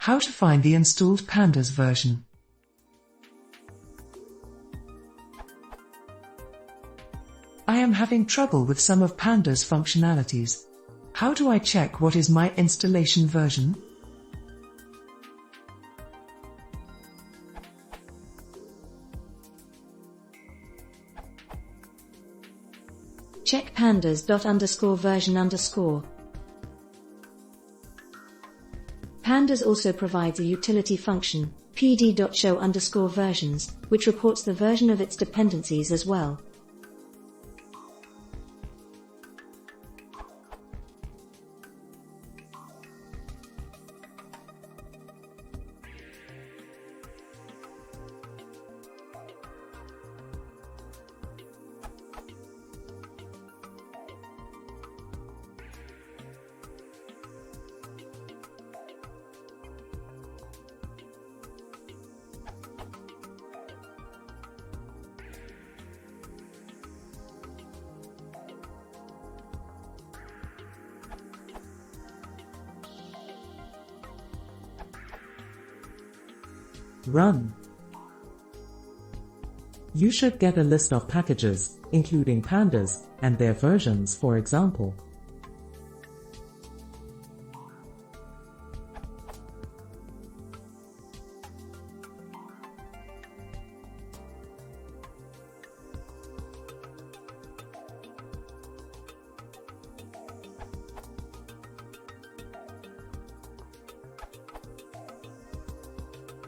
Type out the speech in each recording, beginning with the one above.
How to find the installed pandas version. I am having trouble with some of pandas functionalities. How do I check what is my installation version? Check pandas._version_. Pandas also provides a utility function, pd.show_versions, which reports the version of its dependencies as well. Run. You should get a list of packages, including pandas, and their versions, for example.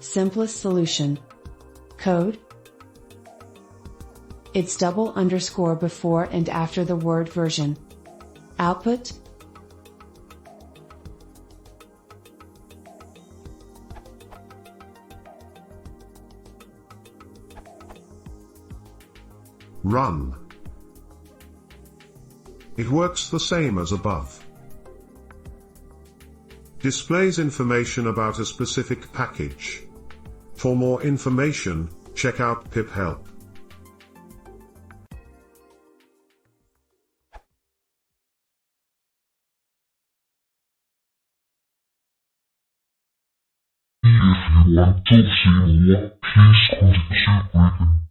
Simplest solution. Code. It's _ before and after the word version. Output. Run. It works the same as above. Displays information about a specific package. For more information, check out pip help. If you want to see more, please contact Ribbon.